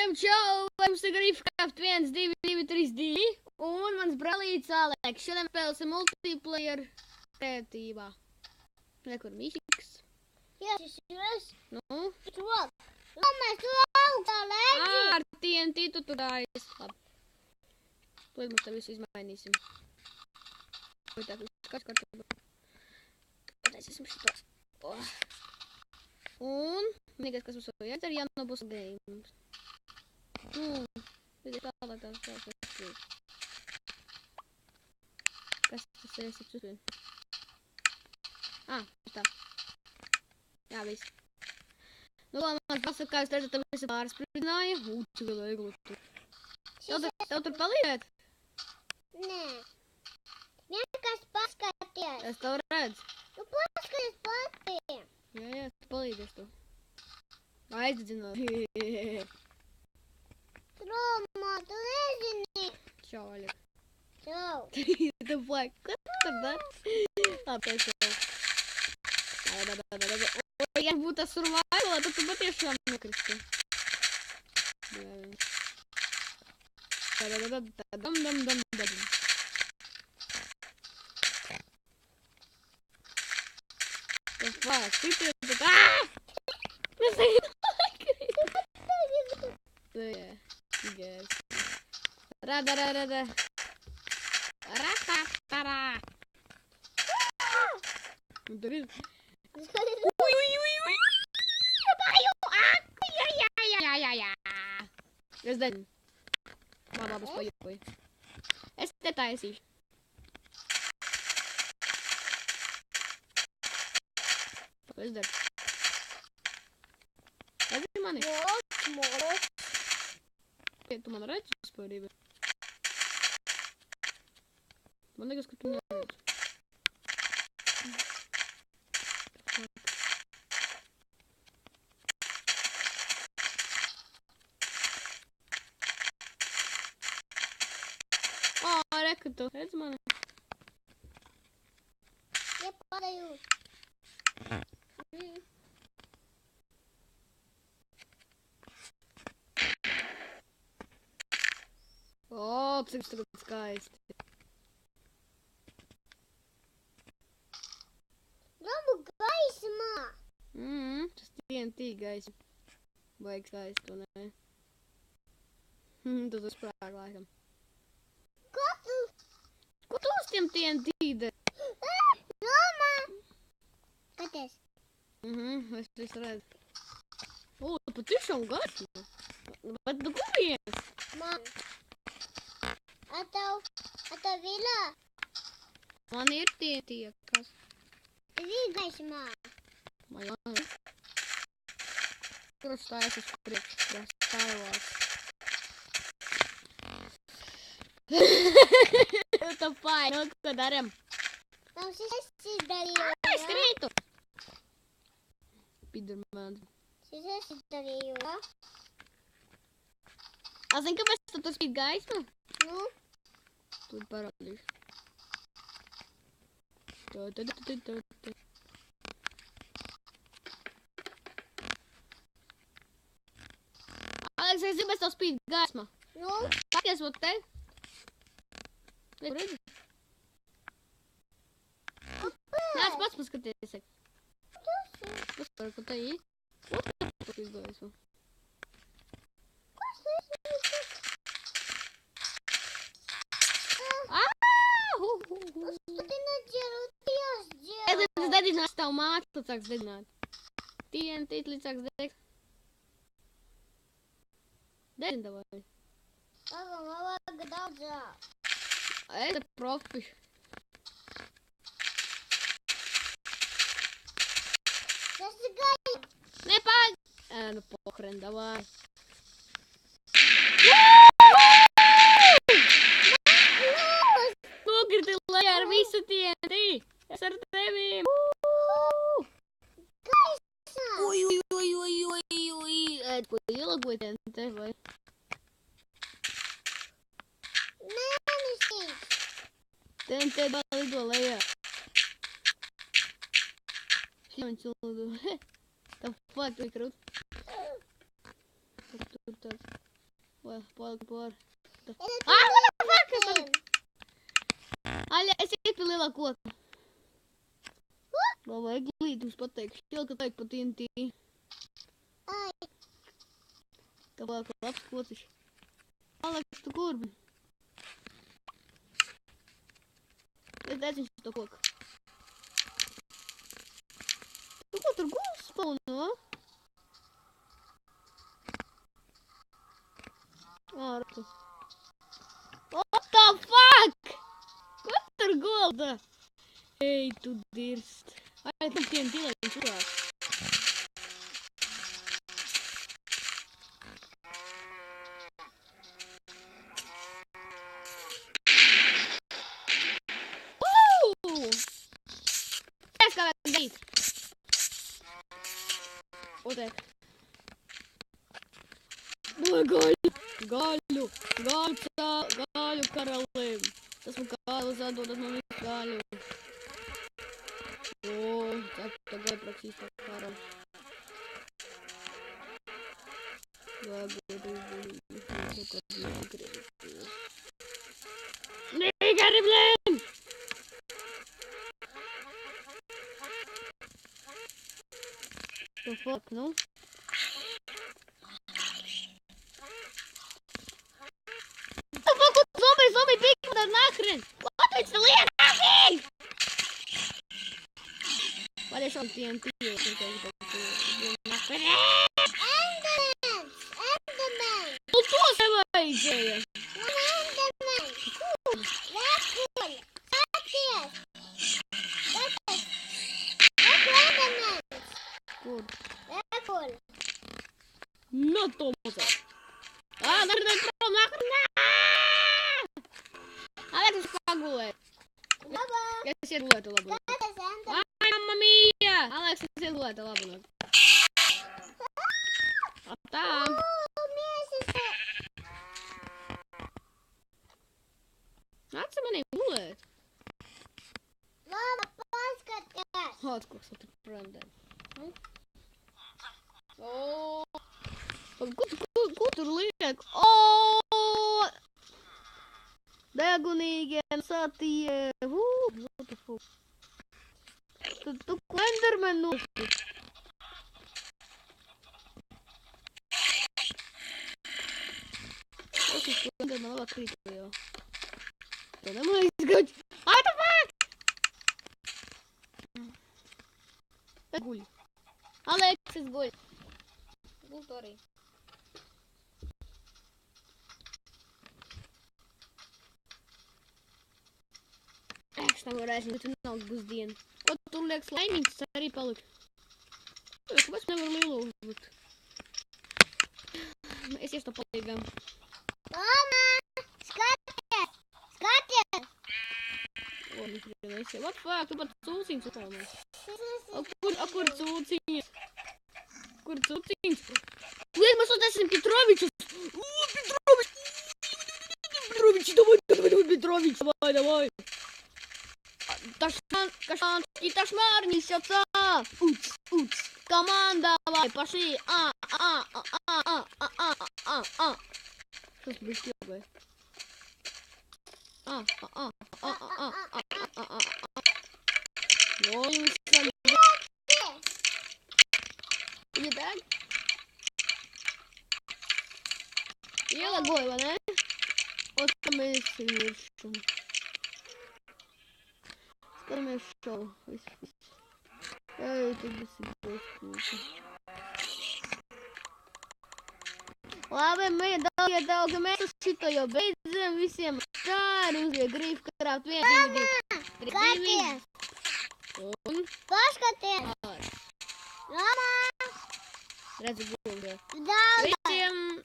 Visiem čau! Mums tagad ir Craft 1, 2, 2, 3, 2. Un mans brālīts Aleks. Šodien spēlēsim multiplayer kreatīvā. Nekur Mihiks. Jā, šis ir es. Nu? Mēs tu augstā lēdzi. Ar TNT tu tur dājas. Labi. Tad mums tā visu izmainīsim. Vai tā visu kārtībā. Pataisīsim šito. Oh. Un vienīgais, kas mums vēl jādara, jānobūs games. Tālāk tās. Kas tas ir? Es uzspēju. Tā. Jā, viss. Nu, man pasaka, kā jūs redzat, visi pārsprīdināja. Cik vēl eglu tur. Tev tur palīdzēt? Nē. Vienkārši paskaties. Es tev redzu. Tu paskaties pati. Jā, tu palīdzies tu. Aizdzināt. Roma, tu nezini. Čau, Aļek. Čau. Tu black, kas tu tur dari? Labi, es jau. Ja būtu tas survival, tad tu patiešām nokristi. Tas vārds, stipri, Mēs tagad nokrīt. Yes. Rada. Ratatara. Un tur ir. Ui. Jā. Es daļu. Labas pajoju. Es te taisīšu. Ko es daru? Redzi mani? Moros. Tu man redzi vispārībā? Man liekas, ka tu neredzi. Reka, tu redzi mani? Ja padaju. Cik tagad skaisti. Labu gaismā. Tas TNT gaisma. Vajag skaisti, tu ne? Tu sprāk laikam. Ko tu uz tiem TNT dari? Loma. Skaties. Es visu redzu. Patiešām gaisma. Bet tu kuries? Man. A tev vilā? Man ir TNT, kas? Tev ir gaismā. Man jā. Kur stājas uz priekšu, stāvās. Tā pai, nu, ko daram? Nav šis izdarīju. Es krītu. Spiderman. Šis izdarīju. Zini, kāpēc tu tur spīd gaismu? Nu? Tur parādīšu. Aleks, es zinu, bez tev spīd gaisma. Nu? Paties, vot te. Redzi? Nāc pats paskaties. Paskar, ko te ir? Ot, ka spīd gaisma. Es dedinās tavu māti, līdz sāks dedināt. TNT līdz sāks degs. Dedin davai. Pagam, vajag daudzāk. Es te profišu. Tas ir gaļa. Nepag! Nu pohren, davai. Nokriti lejā ar visu TNT. Es ar tevīm. Gaisa. Ui. Ko ielagoja TNT vai? Mēnesīs. TNT lido lejā. Šķiņš lido. Tā fuck, tu ir krūt. Tur tāds. Polkupor. Es What the fuck? Ethan. Aļa, es ietu lielā koku. Vēl vajag glīt, jums pateikšu. Šķilka teik pa TNT. Ai, Tā vēl kā labs kociš. Aleks, tu kur? Es teicu viņš to koku. Tu ko tur guls spauno? Ārtu. What the fuck? Ko tur gulda? Ei, tu dirst. Ai, tam tiem dilēm čurās. Es kā vajag darīt. Otek. Gaļu karalim. Esmu kālis atdodas man visu gaļu. O, tagad praksīs tā karam. Negari, blēn! The fuck, no? The fuck, zombie, пик туда нахрен! Вот ведь столы, нахрен! Валяш он TNT, нахрен! Enderman. Ну что за идея? Enderman. Cool. Enderman. Kur? Cool. No Tomosa! Nahren! Aleks, pagulēt! Baba. Es iet gulēt, labi. That is Enderman. Ai, mamma mia! Aleks, es iet gulēt, labi. Tā! Oh, miesas. Nāc manī gulēt! Mama, paskaties. Atkoks, tu prandēm. Ko tur liek? O! Degunīgie satie! What the fuck? Tu ko Enderman nošķi? Tas ir ko Enderman labāk krīt jau. To nemaz izgaļ! What the fuck? Guļ. Aleks, es guļ. Guļ to arī. Es nevarēšu, bet tu nav būs diena. Ko tu tur liekas laimīgs, tas arī palikt. Kāpēc nevar lielu uzbūt? Es iešu to palīgam. Mama, skaties. Skaties. O, neprienēs. What the fuck, tu pat cūciņas upalnēs. Kur cūciņas? Kur cūciņas? Liek, mēs uztaisam Petrovičus. Петрович, давай. Кашанский тошмарничаться. Уц. Команда, давай, пошли. Что с быстро? Ой, не так? Я лагой, да? Вот мы совершим. Скажем, что? Это бессмысленно. Labi, mēs mēs uz šito jau beidzam visiem. Tā ir uzliek Grīvcraft 1, 2, 3. Un? Paskaties. Mama. Redzi, gulda. Daudz. Visiem